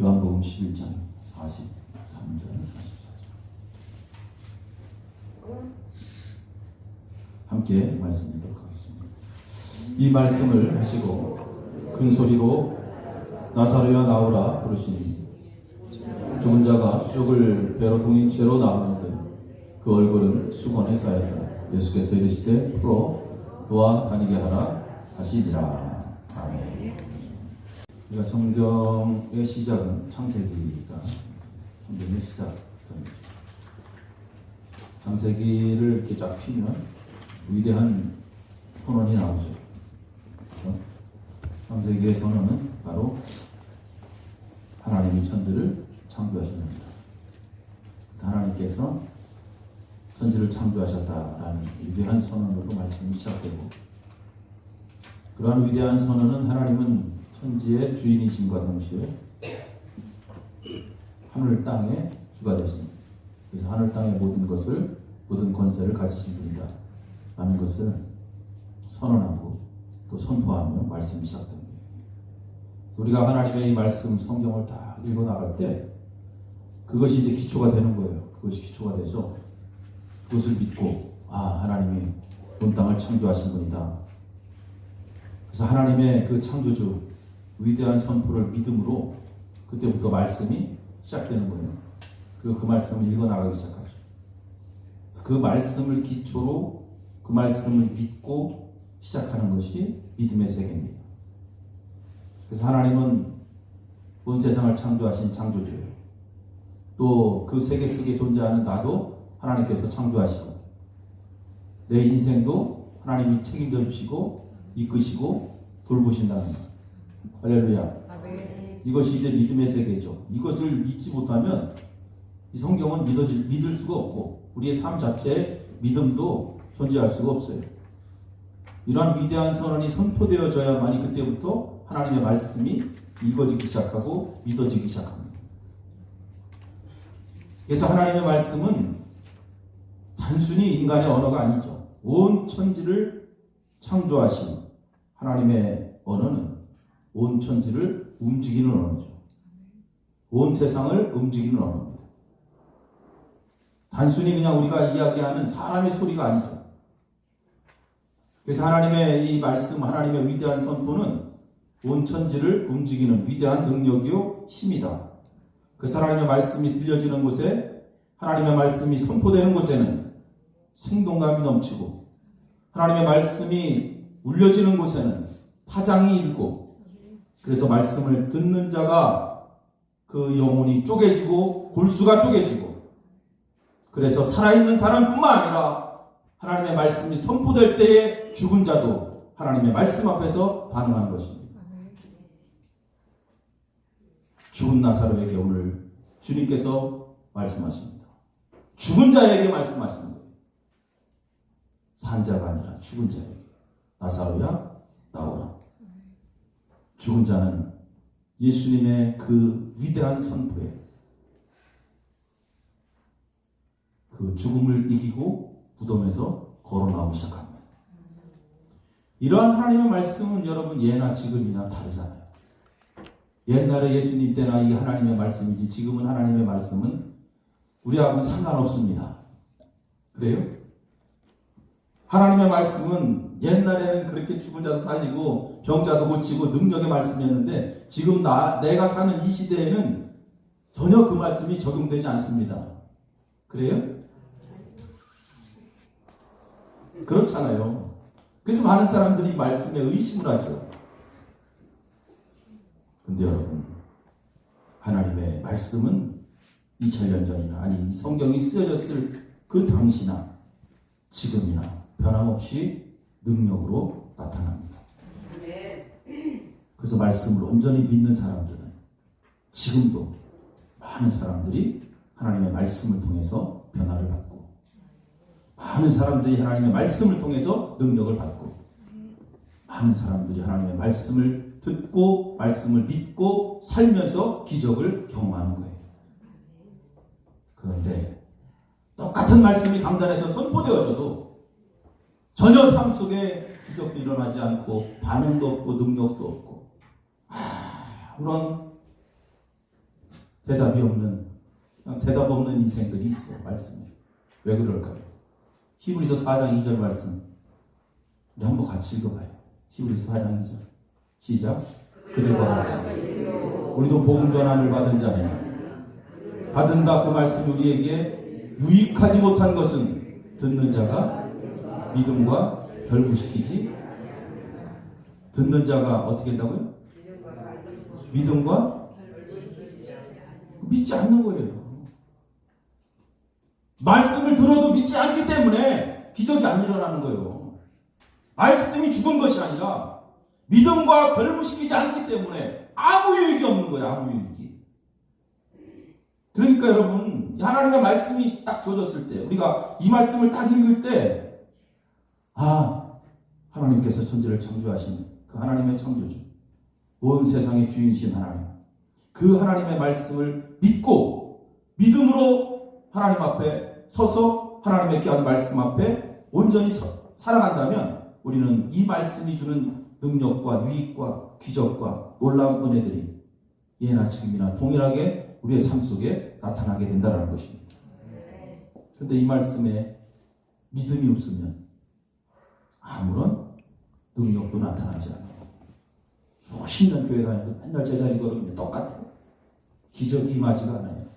요한복음 11장 43절 44절 함께 말씀 읽도록 하겠습니다. 이 말씀을 하시고 큰 소리로 나사로야 나오라 부르시니 죽은 자가 수족을 배로 동인 채로 나오는데 그 얼굴은 수건에 쌓였다. 예수께서 이르시되 풀어 놓아 다니게 하라 하시니라. 아멘. 우리가 성경의 시작은 창세기가 성경의 시작점이죠. 창세기를 이렇게 쫙 피면 위대한 선언이 나오죠. 그래서 창세기의 선언은 바로 하나님이 천지를 창조하신 겁니다. 그래서 하나님께서 천지를 창조하셨다라는 위대한 선언으로 말씀이 시작되고, 그러한 위대한 선언은 하나님은 천지의 주인이심과 동시에 하늘 땅의 주가 되신, 그래서 하늘 땅의 모든 것을, 모든 권세를 가지신 분이다 라는 것을 선언하고 또 선포하며 말씀이 시작됩니다. 우리가 하나님의 이 말씀 성경을 다 읽어 나갈 때 그것이 이제 기초가 되는 거예요. 그것이 기초가 돼서 그것을 믿고, 하나님이 온 땅을 창조하신 분이다. 그래서 하나님의 그 창조주 위대한 선포를 믿음으로 그때부터 말씀이 시작되는 거예요. 그리고 그 말씀을 읽어 나가기 시작하죠. 그 말씀을 기초로 그 말씀을 믿고 시작하는 것이 믿음의 세계입니다. 그래서 하나님은 온 세상을 창조하신 창조주예요. 또 그 세계 속에 존재하는 나도 하나님께서 창조하시고, 내 인생도 하나님이 책임져 주시고 이끄시고 돌보신다는 것. 할렐루야. 이것이 이제 믿음의 세계죠. 이것을 믿지 못하면 이 성경은 믿을 수가 없고 우리의 삶 자체에 믿음도 존재할 수가 없어요. 이러한 위대한 선언이 선포되어져야만이 그때부터 하나님의 말씀이 읽어지기 시작하고 믿어지기 시작합니다. 그래서 하나님의 말씀은 단순히 인간의 언어가 아니죠. 온 천지를 창조하신 하나님의 언어는 온 천지를 움직이는 언어죠. 온 세상을 움직이는 언어입니다. 단순히 그냥 우리가 이야기하는 사람의 소리가 아니죠. 그래서 하나님의 이 말씀, 하나님의 위대한 선포는 온 천지를 움직이는 위대한 능력이요 힘이다. 그래서 하나님의 말씀이 들려지는 곳에, 하나님의 말씀이 선포되는 곳에는 생동감이 넘치고, 하나님의 말씀이 울려지는 곳에는 파장이 일고, 그래서 말씀을 듣는 자가 그 영혼이 쪼개지고 골수가 쪼개지고, 그래서 살아있는 사람뿐만 아니라 하나님의 말씀이 선포될 때에 죽은 자도 하나님의 말씀 앞에서 반응하는 것입니다. 죽은 나사로에게 오늘 주님께서 말씀하십니다. 죽은 자에게 말씀하시는 거예요. 산 자가 아니라 죽은 자에게. 나사로야 나오라. 죽은 자는 예수님의 그 위대한 선포에 그 죽음을 이기고 무덤에서 걸어 나오기 시작합니다. 이러한 하나님의 말씀은 여러분 예나 지금이나 다르잖아요. 옛날에 예수님 때나 이 하나님의 말씀이지 지금은 하나님의 말씀은 우리하고는 상관없습니다. 그래요? 하나님의 말씀은 옛날에는 그렇게 죽은 자도 살리고 병자도 고치고 능력의 말씀이었는데 지금 내가 사는 이 시대에는 전혀 그 말씀이 적용되지 않습니다. 그래요? 그렇잖아요. 그래서 많은 사람들이 말씀에 의심을 하죠. 근데 여러분, 하나님의 말씀은 2000년 전이나, 아니 이 성경이 쓰여졌을 그 당시나 지금이나 변함없이 능력으로 나타납니다. 그래서 말씀을 온전히 믿는 사람들은 지금도 많은 사람들이 하나님의 말씀을 통해서 변화를 받고, 많은 사람들이 하나님의 말씀을 통해서 능력을 받고, 많은 사람들이 하나님의 말씀을 듣고 말씀을 믿고 살면서 기적을 경험하는 거예요. 그런데 똑같은 말씀이 강단에서 선포되어져도 전혀 삶 속에 기적도 일어나지 않고 반응도 없고 능력도 없고 아무런 대답이 없는, 그냥 대답 없는 인생들이 있어. 말씀에. 왜 그럴까요? 히브리서 4장 2절 말씀 우리 한번 같이 읽어봐요. 히브리서 4장 2절 시작. 그들과 같이 우리도 복음 전함을 받은 자냐 받은 바 그 말씀이 우리에게 유익하지 못한 것은 듣는 자가 믿음과 결부시키지. 듣는 자가 어떻게 한다고요? 믿음과 믿지 않는 거예요. 말씀을 들어도 믿지 않기 때문에 기적이 안 일어나는 거예요. 말씀이 죽은 것이 아니라 믿음과 결부시키지 않기 때문에 아무 유익이 없는 거예요. 아무 유익이. 그러니까 여러분, 하나님의 말씀이 딱 주어졌을 때, 우리가 이 말씀을 딱 읽을 때, 하나님께서 천지를 창조하신 그 하나님의 창조주, 온 세상의 주인이신 하나님, 그 하나님의 말씀을 믿고 믿음으로 하나님 앞에 서서 하나님의 귀한 말씀 앞에 온전히 살아간다면 우리는 이 말씀이 주는 능력과 유익과 기적과 놀라운 은혜들이 예나 지금이나 동일하게 우리의 삶 속에 나타나게 된다는 것입니다. 그런데 이 말씀에 믿음이 없으면 아무런 능력도 나타나지 않아요. 수십 년 교회 다니도 맨날 제자리 걸으면 똑같아요. 기적이 임하지가 않아요.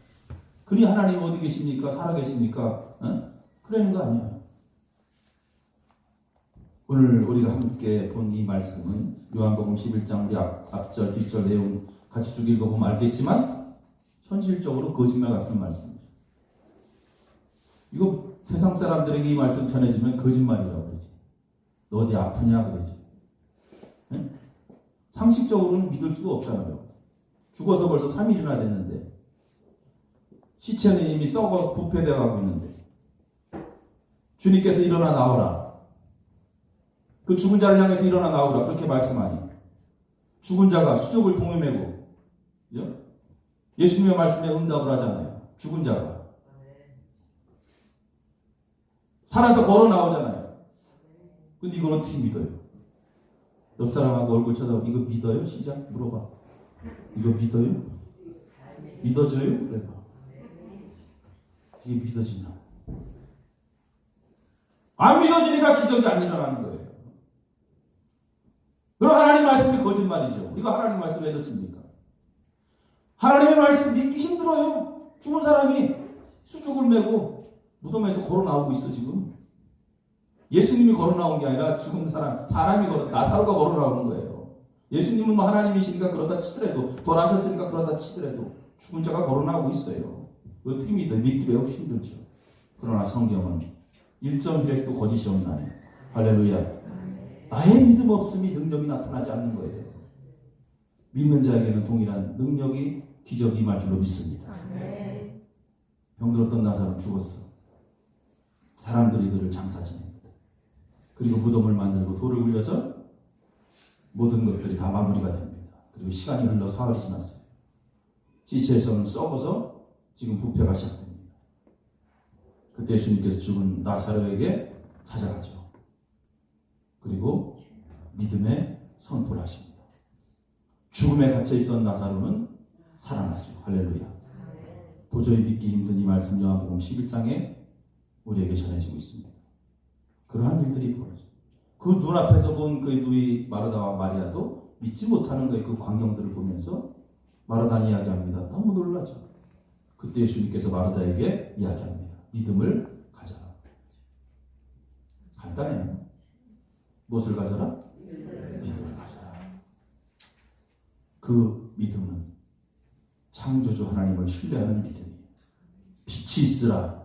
그니 하나님 어디 계십니까? 살아 계십니까? 그러는 거 아니에요. 오늘 우리가 함께 본 이 말씀은 요한복음 11장 우리 앞절 뒷절 내용 같이 쭉 읽어보면 알겠지만 현실적으로 거짓말 같은 말씀이죠. 이거 세상 사람들에게 이 말씀 전해주면 거짓말이라고 그러지. 너 어디 아프냐 그러지. 상식적으로는 믿을 수가 없잖아요. 죽어서 벌써 3일이나 됐는데 시체는 이미 썩어 부패되어 가고 있는데 주님께서 일어나 나오라. 그 죽은 자를 향해서 일어나 나오라. 그렇게 말씀하니 죽은 자가 수족을 동여매고, 그죠? 예수님의 말씀에 응답을 하잖아요. 죽은 자가 살아서 걸어 나오잖아요. 근데 이건 어떻게 믿어요? 옆 사람하고 얼굴 쳐다보고 이거 믿어요? 시작 물어봐. 이거 믿어요? 믿어져요? 그래봐. 이게 믿어지나? 안 믿어지니까 기적이 안 일어나는 거예요. 그럼 하나님 말씀이 거짓말이죠. 우리가 하나님 말씀을 왜 듣습니까? 하나님의 말씀 믿기 힘들어요. 죽은 사람이 수족을 메고 무덤에서 걸어 나오고 있어 지금. 예수님이 걸어 나온 게 아니라 죽은 사람이 나사로가 걸어 나오는 거예요. 예수님은 뭐 하나님이시니까 그러다 치더라도, 돌아가셨으니까 그러다 치더라도 죽은 자가 걸어 나오고 있어요. 어떻게 믿어요? 믿기 매우 힘들죠. 그러나 성경은 1.1핵도 거짓이 없나니 할렐루야. 나의 믿음 없음이 능력이 나타나지 않는 거예요. 믿는 자에게는 동일한 능력이 기적이 임할 줄로 믿습니다. 병들었던 나사로는 죽었어. 사람들이 그를 장사 지냅니다. 그리고 무덤을 만들고 돌을 굴려서 모든 것들이 다 마무리가 됩니다. 그리고 시간이 흘러 사흘이 지났어요. 시체에서는 썩어서 지금 부패가 시작됩니다. 그때 예수님께서 죽은 나사로에게 찾아가죠. 그리고 믿음의 선포를 하십니다. 죽음에 갇혀있던 나사로는 살아나죠. 할렐루야. 도저히 믿기 힘든 이 말씀 요한복음 11장에 우리에게 전해지고 있습니다. 그러한 일들이 벌어져요. 그 눈앞에서 본 그 누이 마르다와 마리아도 믿지 못하는 거예요. 그 광경들을 보면서 마르다는 이야기합니다. 너무 놀라죠. 그때 예수님께서 마르다에게 이야기합니다. 믿음을 가져라. 간단해요. 무엇을 가져라? 믿음을 가져라. 그 믿음은 창조주 하나님을 신뢰하는 믿음이에요. 빛이 있으라.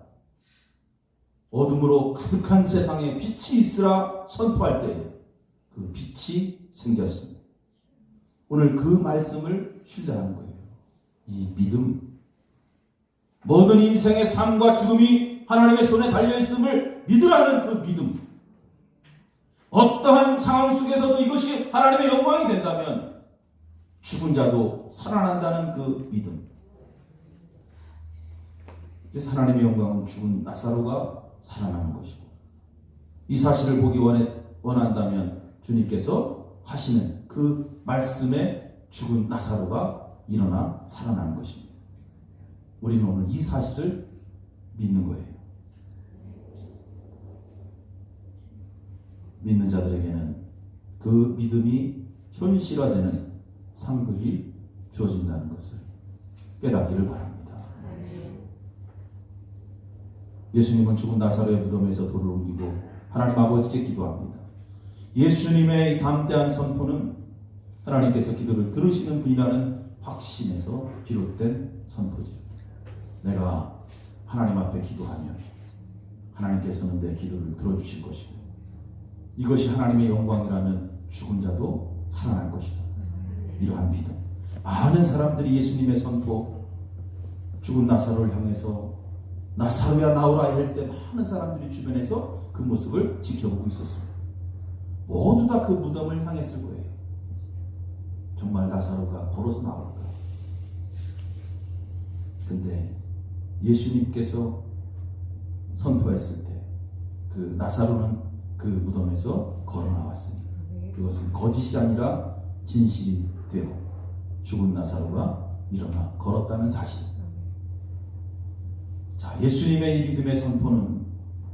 어둠으로 가득한 세상에 빛이 있으라 선포할 때에 그 빛이 생겼습니다. 오늘 그 말씀을 신뢰하는 거예요. 이 믿음. 모든 인생의 삶과 죽음이 하나님의 손에 달려있음을 믿으라는 그 믿음. 어떠한 상황 속에서도 이것이 하나님의 영광이 된다면 죽은 자도 살아난다는 그 믿음. 그래서 하나님의 영광은 죽은 나사로가 살아나는 것이고, 이 사실을 보기 원한다면 주님께서 하시는 그 말씀에 죽은 나사로가 일어나 살아나는 것입니다. 우리는 오늘 이 사실을 믿는 거예요. 믿는 자들에게는 그 믿음이 현실화되는 상급이 주어진다는 것을 깨닫기를 바랍니다. 예수님은 죽은 나사로의 무덤에서 돌을 옮기고 하나님 아버지께 기도합니다. 예수님의 담대한 선포는 하나님께서 기도를 들으시는 분이라는 확신에서 비롯된 선포죠. 내가 하나님 앞에 기도하면 하나님께서는 내 기도를 들어주실 것이고, 이것이 하나님의 영광이라면 죽은 자도 살아날 것이다. 이러한 믿음. 많은 사람들이 예수님의 선포, 죽은 나사로를 향해서 나사로야 나오라 할 때 많은 사람들이 주변에서 그 모습을 지켜보고 있었습니다. 모두 다 그 무덤을 향했을 거예요. 정말 나사로가 걸어서 나올까? 근데 예수님께서 선포했을 때 그 나사로는 그 무덤에서 걸어 나왔습니다. 그것은 거짓이 아니라 진실이 되어 죽은 나사로가 일어나 걸었다는 사실. 자, 예수님의 이 믿음의 선포는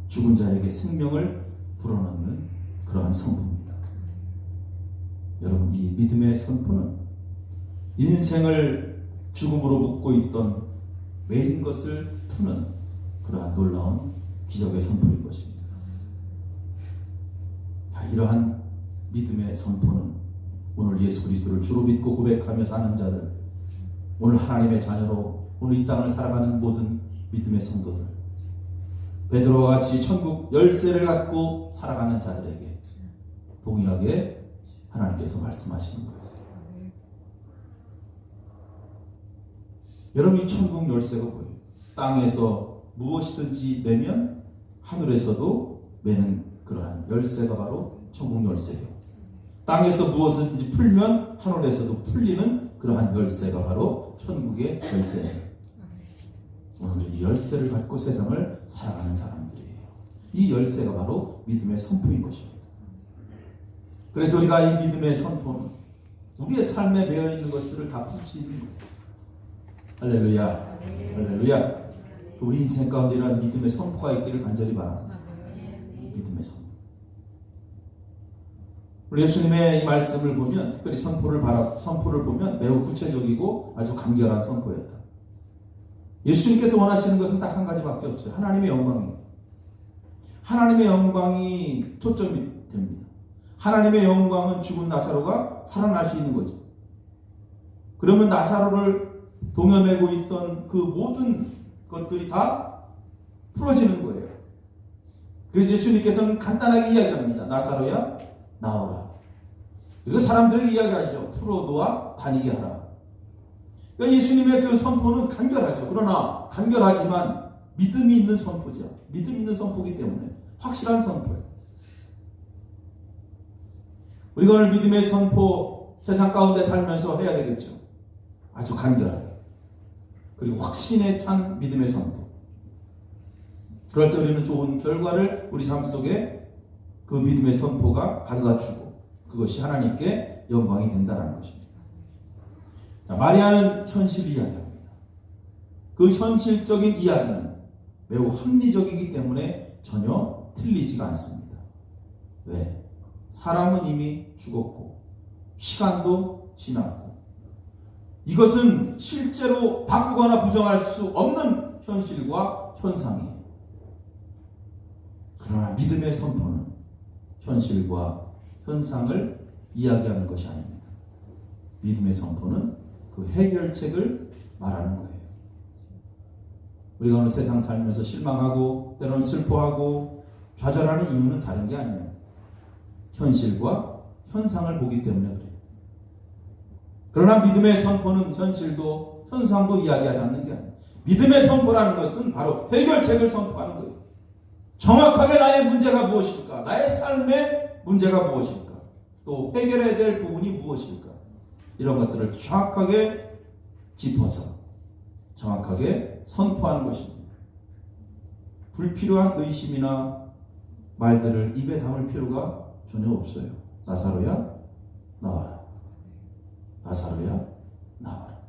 죽은 자에게 생명을 불어넣는 그러한 선포입니다. 여러분, 이 믿음의 선포는 인생을 죽음으로 묶고 있던 매인 것을 푸는 그러한 놀라운 기적의 선포인 것입니다. 자, 이러한 믿음의 선포는 오늘 예수 그리스도를 주로 믿고 고백하며 사는 자들, 오늘 하나님의 자녀로 오늘 이 땅을 살아가는 모든 믿음의 성도들, 베드로와 같이 천국 열쇠를 갖고 살아가는 자들에게 동일하게 하나님께서 말씀하시는 거예요. 여러분, 이 천국 열쇠가 뭐예요? 땅에서 무엇이든지 매면 하늘에서도 매는 그러한 열쇠가 바로 천국 열쇠예요. 땅에서 무엇이든지 풀면 하늘에서도 풀리는 그러한 열쇠가 바로 천국의 열쇠예요. 오늘 이 열쇠를 갖고 세상을 살아가는 사람들이에요. 이 열쇠가 바로 믿음의 선포인 것입니다. 그래서 우리가 이 믿음의 선포는 우리의 삶에 매여 있는 것들을 다 풀 수 있는 거예요. 할렐루야. 할렐루야. 우리 인생 가운데 이러한 믿음의 선포가 있기를 간절히 바랍니다. 믿음의 선포. 우리 예수님의 이 말씀을 보면, 특별히 선포를 보면 매우 구체적이고 아주 간결한 선포였다. 예수님께서 원하시는 것은 딱 한 가지밖에 없어요. 하나님의 영광이에요. 하나님의 영광이 초점이 됩니다. 하나님의 영광은 죽은 나사로가 살아날 수 있는 거죠. 그러면 나사로를 동여매고 있던 그 모든 것들이 다 풀어지는 거예요. 그래서 예수님께서는 간단하게 이야기합니다. 나사로야 나오라. 그리고 사람들에게 이야기하죠. 풀어놓아 다니게 하라. 그러니까 예수님의 그 선포는 간결하죠. 그러나 간결하지만 믿음이 있는 선포죠. 믿음 있는 선포이기 때문에 확실한 선포예요. 우리가 오늘 믿음의 선포 세상 가운데 살면서 해야 되겠죠. 아주 간결하게. 그리고 확신에 찬 믿음의 선포. 그럴 때 우리는 좋은 결과를 우리 삶 속에 그 믿음의 선포가 가져다 주고 그것이 하나님께 영광이 된다는 것입니다. 자, 마리아는 현실 이야기합니다. 그 현실적인 이야기는 매우 합리적이기 때문에 전혀 틀리지가 않습니다. 왜? 사람은 이미 죽었고 시간도 지났고 이것은 실제로 바꾸거나 부정할 수 없는 현실과 현상이에요. 그러나 믿음의 선포는 현실과 현상을 이야기하는 것이 아닙니다. 믿음의 선포는 그 해결책을 말하는 거예요. 우리가 오늘 세상 살면서 실망하고 때로는 슬퍼하고 좌절하는 이유는 다른 게 아니에요. 현실과 현상을 보기 때문에 그래요. 그러나 믿음의 선포는 현실도 현상도 이야기하지 않는 게 아니에요. 믿음의 선포라는 것은 바로 해결책을 선포하는 거예요. 정확하게 나의 문제가 무엇일까? 나의 삶의 문제가 무엇일까? 또 해결해야 될 부분이 무엇일까? 이런 것들을 정확하게 짚어서 정확하게 선포하는 것입니다. 불필요한 의심이나 말들을 입에 담을 필요가 전혀 없어요. 나사로야 나와라. 나사로야 나와라.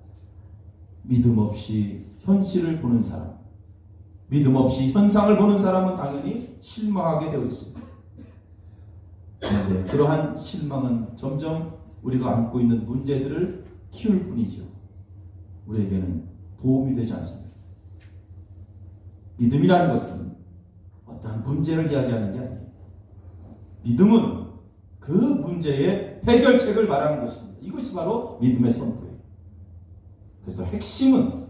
믿음 없이 현실을 보는 사람, 믿음 없이 현상을 보는 사람은 당연히 실망하게 되어 있습니다. 그런데 그러한 실망은 점점 우리가 안고 있는 문제들을 키울 뿐이죠. 우리에게는 도움이 되지 않습니다. 믿음이라는 것은 어떠한 문제를 이야기하는 게 아니에요. 믿음은 그 문제의 해결책을 말하는 것입니다. 이것이 바로 믿음의 선포예요. 그래서 핵심은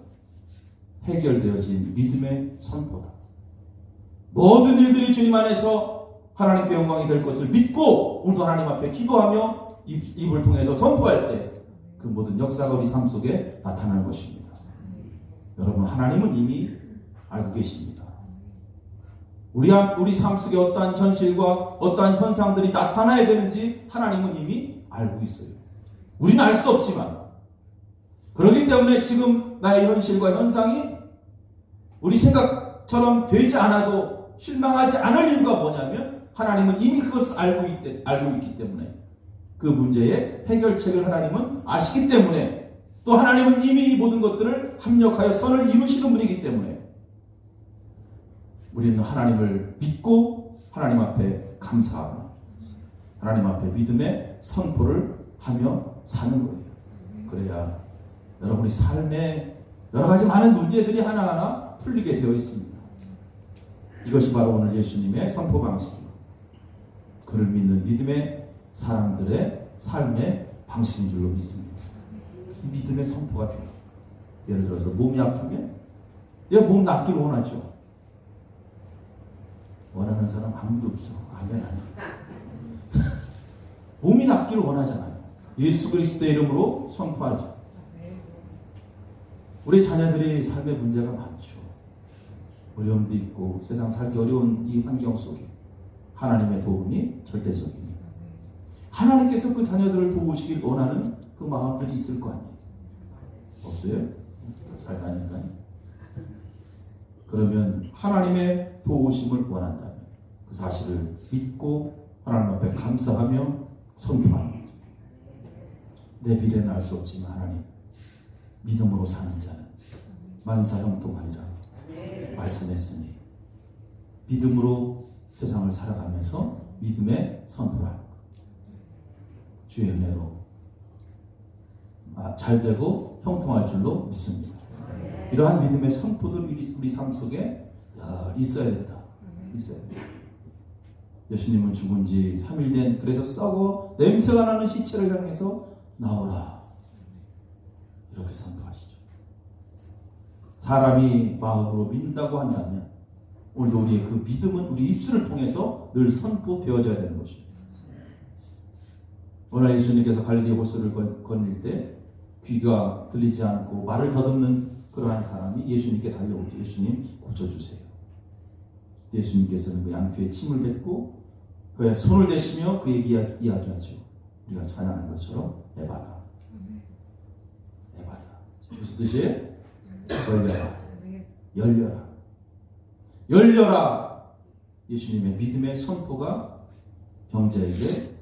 해결되어진 믿음의 선포다. 모든 일들이 주님 안에서 하나님께 영광이 될 것을 믿고 오늘도 하나님 앞에 기도하며 입을 통해서 선포할 때 그 모든 역사가 우리 삶 속에 나타나는 것입니다. 여러분, 하나님은 이미 알고 계십니다. 우리 삶 속에 어떠한 현실과 어떠한 현상들이 나타나야 되는지 하나님은 이미 알고 있어요. 우리는 알 수 없지만, 그렇기 때문에 지금 나의 현실과 현상이 우리 생각처럼 되지 않아도 실망하지 않을 이유가 뭐냐면 하나님은 이미 그것을 알고 있기 때문에, 그 문제의 해결책을 하나님은 아시기 때문에, 또 하나님은 이미 이 모든 것들을 합력하여 선을 이루시는 분이기 때문에 우리는 하나님을 믿고 하나님 앞에 감사하며 하나님 앞에 믿음의 선포를 하며 사는 거예요. 그래야 여러분의 삶에 여러 가지 많은 문제들이 하나하나 풀리게 되어 있습니다. 이것이 바로 오늘 예수님의 선포 방식이고, 그를 믿는 믿음의 사람들의 삶의 방식인 줄로 믿습니다. 그래서 믿음의 선포가 필요해요. 예를 들어서 몸이 아프면 내가 몸 낫기를 원하죠. 원하는 사람 아무도 없어. 아멘, 아멘. 몸이 낫기를 원하잖아요. 예수 그리스도의 이름으로 선포하죠. 우리 자녀들이 삶의 문제가 많죠. 어려움도 있고 세상 살기 어려운 이 환경 속에 하나님의 도움이 절대적입니다. 하나님께서 그 자녀들을 도우시길 원하는 그 마음들이 있을 거 아니에요. 없어요? 잘 사니까요. 그러면 하나님의 도우심을 원한다면 그 사실을 믿고 하나님 앞에 감사하며 선포하는 거죠. 내 미래는 알 수 없지만 하나님, 믿음으로 사는 자는 만사 형통하리라 말씀했으니 믿음으로 세상을 살아가면서 믿음의 선포를 하는 것. 주의 은혜로 잘되고 형통할 줄로 믿습니다. 이러한 믿음의 선포들이 우리 삶 속에 있어야 된다. 있어야 된다. 예수님은 죽은 지 3일 된, 그래서 썩어 냄새가 나는 시체를 향해서 나오라, 이렇게 선포하시죠. 사람이 마음으로 믿는다고 한다면 오늘도 우리의 그 믿음은 우리 입술을 통해서 늘 선포되어져야 되는 것입니다. 오늘 예수님께서 갈릴리 호수를 거닐 때 귀가 들리지 않고 말을 더듬는 그러한 사람이 예수님께 달려오죠. 예수님, 고쳐주세요. 예수님께서는 그 양귀에 침을 뱉고 그의 손을 대시며 그에게 이야기하죠. 우리가 찬양한 것처럼 에바다. 에바다. 무슨 뜻이에요? 열려라. 열려라. 열려라. 예수님의 믿음의 선포가 형제에게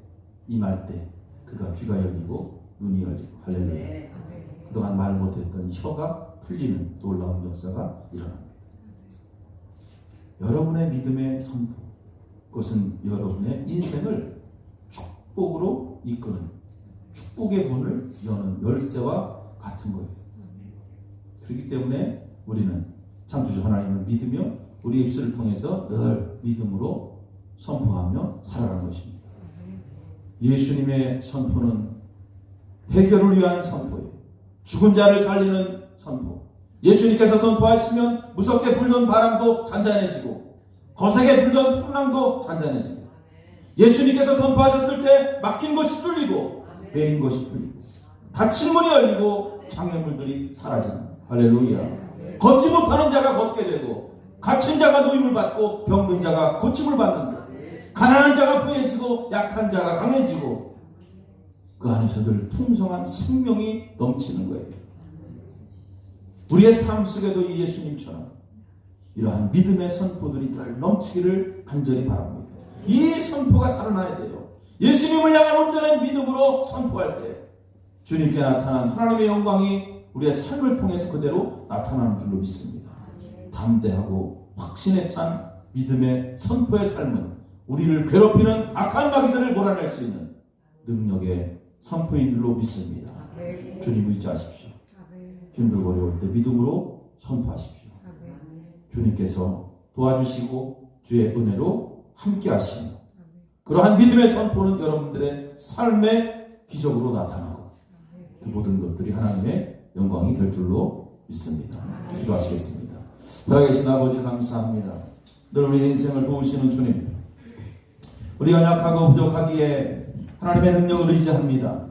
임할 때 그가 귀가 열리고 눈이 열리고, 할렐루야. 그동안 말 못했던 혀가 풀리는 놀라운 역사가 일어납니다. 여러분의 믿음의 선포, 그것은 여러분의 인생을 축복으로 이끄는 축복의 문을 여는 열쇠와 같은 거예요. 그렇기 때문에 우리는 창조주 하나님을 믿으며 우리 입술을 통해서 늘 믿음으로 선포하며 살아가는 것입니다. 예수님의 선포는 해결을 위한 선포예요. 죽은 자를 살리는 선포. 예수님께서 선포하시면 무섭게 불던 바람도 잔잔해지고 거세게 불던 풍랑도 잔잔해지고, 예수님께서 선포하셨을 때 막힌 것이 뚫리고 메인 것이 풀리고 닫힌 문이 열리고 장애물들이 사라지는, 할렐루야. 걷지 못하는 자가 걷게 되고 갇힌 자가 노임을 받고 병든 자가 고침을 받는 것, 가난한 자가 부해지고 약한 자가 강해지고 그 안에서 늘 풍성한 생명이 넘치는 거예요. 우리의 삶 속에도 이 예수님처럼 이러한 믿음의 선포들이 늘 넘치기를 간절히 바랍니다. 이 선포가 살아나야 돼요. 예수님을 향한 온전한 믿음으로 선포할 때 주님께 나타난 하나님의 영광이 우리의 삶을 통해서 그대로 나타나는 줄로 믿습니다. 담대하고 확신에 찬 믿음의 선포의 삶은 우리를 괴롭히는 악한 마귀들을 몰아낼 수 있는 능력의 선포인 줄로 믿습니다. 주님 의지하십시오. 힘들고 어려울 때 믿음으로 선포하십시오. 주님께서 도와주시고 주의 은혜로 함께 하시며 그러한 믿음의 선포는 여러분들의 삶의 기적으로 나타나고 그 모든 것들이 하나님의 영광이 될 줄로 믿습니다. 기도하시겠습니다. 살아계신 아버지 감사합니다. 늘 우리 인생을 도우시는 주님, 우리 연약하고 부족하기에 하나님의 능력을 의지합니다.